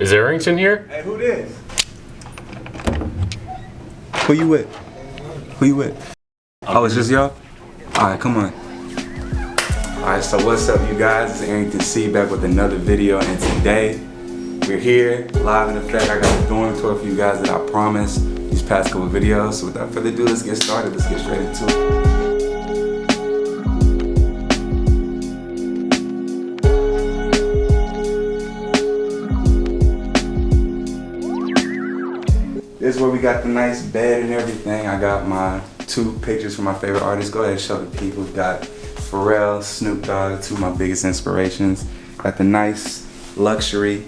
Is Arrington here? Hey, who this? Who you with? Who you with? Oh, it's just y'all? Alright, come on. Alright, so what's up, you guys? It's Arrington C back with another video, and today we're here, live in effect. I got a dorm tour for you guys that I promised these past couple videos. So without further ado, let's get started. Let's get straight into it. This is where we got the nice bed and everything. I got my 2 pictures from my favorite artists. Go ahead and show the people. Got Pharrell, Snoop Dogg, 2 of my biggest inspirations. Got the nice luxury,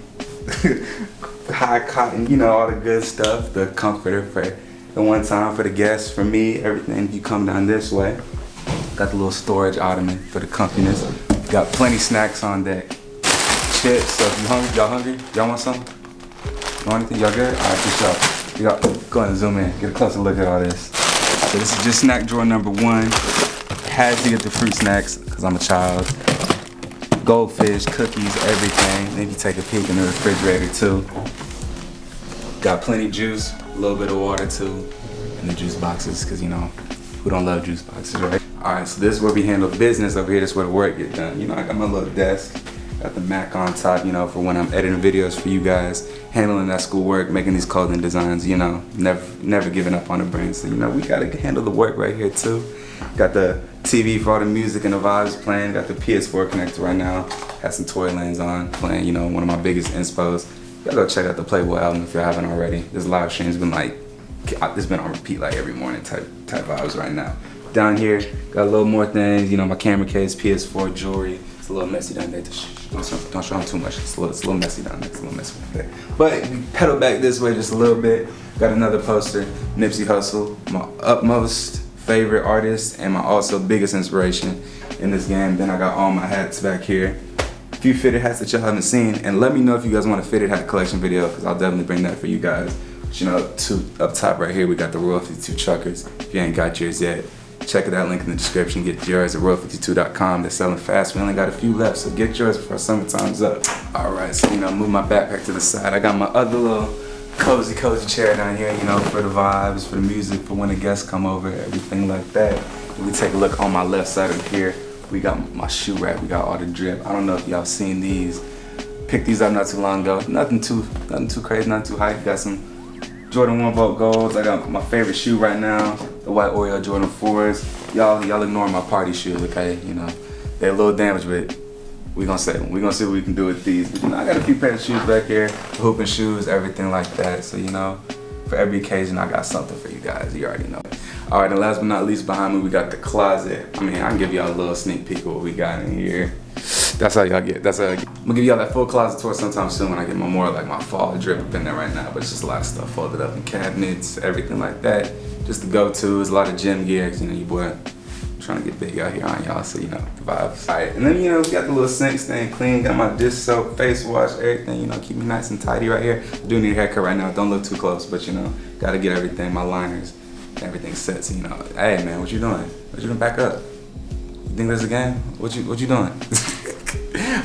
high cotton, you know, all the good stuff. The comforter for the one time for the guests. For me, everything, you come down this way. Got the little storage ottoman for the comfiness. Got plenty snacks on deck. Chips, so if you hungry, y'all hungry? Y'all want something? You want anything? Y'all good? All right, good job. Go ahead and zoom in, get a closer look at all this. So this is just snack drawer number 1. Had to get the fruit snacks, because I'm a child. Goldfish, cookies, everything. Then you take a peek in the refrigerator too. Got plenty of juice, a little bit of water too, in the juice boxes, because you know, who don't love juice boxes, right? Alright, so this is where we handle business over here. This is where the work get done. You know, I got my little desk. Got the Mac on top, you know, for when I'm editing videos for you guys, handling that schoolwork, making these clothing designs, you know, never giving up on the brand. So, you know, we gotta handle the work right here too. Got the TV for all the music and the vibes playing. Got the PS4 connected right now. Had some Tory Lanez on playing, you know, one of my biggest inspos. Gotta go check out the Playboy album if you haven't already. This live stream's been like, it's been on repeat like every morning type vibes right now. Down here, got a little more things, you know, my camera case, PS4, jewelry. It's a little messy down there. Don't show them too much. It's a little messy down there. It's a little messy right there. But we pedal back this way just a little bit. Got another poster, Nipsey Hussle, my utmost favorite artist and my also biggest inspiration in this game. Then I got all my hats back here. A few fitted hats that y'all haven't seen. And let me know if you guys want a fitted hat collection video, because I'll definitely bring that for you guys. But you know, up top right here, we got the Royal 52 truckers. If you ain't got yours yet, check that link in the description. Get yours at royal52.com. They're selling fast. We only got a few left, so get yours before summertime's up. All right, so you know, move my backpack to the side. I got my other little cozy chair down here, you know, for the vibes, for the music, for when the guests come over, everything like that. And we take a look on my left side of here. We got my shoe rack. We got all the drip. I don't know if y'all seen these. Picked these up not too long ago. Nothing too crazy, nothing too hype. Got some Jordan 1 Vote Golds. I got my favorite shoe right now, the white Oreo Jordan 4s. Y'all ignore my party shoes, okay? You know, they're a little damaged, but we gonna see what we can do with these. But you know, I got a few pairs of shoes back here, hooping shoes, everything like that. So you know, for every occasion, I got something for you guys. You already know. All right, and last but not least, behind me, we got the closet. I mean, I can give y'all a little sneak peek of what we got in here. That's how y'all get. That's how I get. I'm gonna give y'all that full closet tour sometime soon when I get my fall drip up in there right now. But it's just a lot of stuff folded up in cabinets, everything like that. Just the go-tos, a lot of gym gear. You know, your boy trying to get big out here on y'all, so you know the vibes. All right, and then you know we got the little sink staying clean. Got my dish soap, face wash, everything. You know, keep me nice and tidy right here. I do need a haircut right now. Don't look too close, but you know, gotta get everything, my liners, everything set. So you know, hey man, what you doing? What you doing? Back up. You think there's a game? What you doing?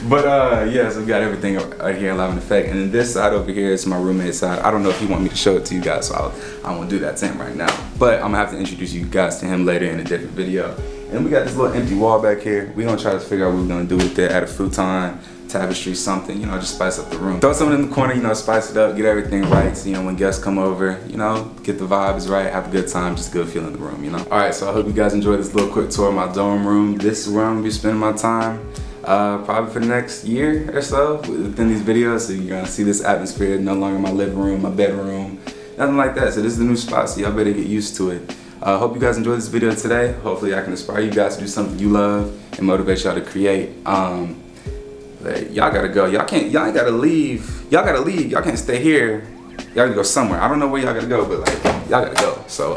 But yeah, so we got everything right here live in effect. And then this side over here is my roommate's side. I don't know if he want me to show it to you guys, so I won't do that to him right now. But I'm gonna have to introduce you guys to him later in a different video. And we got this little empty wall back here. We're gonna try to figure out what we're gonna do with it. Add a futon, tapestry, something, you know, just spice up the room. Throw something in the corner, you know, spice it up, get everything right. So, you know, when guests come over, you know, get the vibes right, have a good time, just good feel in the room, you know. All right, so I hope you guys enjoyed this little quick tour of my dorm room. This is where I'm gonna be spending my time. Probably for the next year or so within these videos. So you're gonna see this atmosphere, no longer my living room, my bedroom, nothing like that. So this is the new spot, so y'all better get used to it. Hope you guys enjoyed this video today. Hopefully I can inspire you guys to do something you love and motivate y'all to create. Y'all gotta go. Y'all gotta leave. Y'all gotta leave. Y'all can't stay here. Y'all gotta go somewhere. I don't know where y'all gotta go, but like, y'all gotta go. So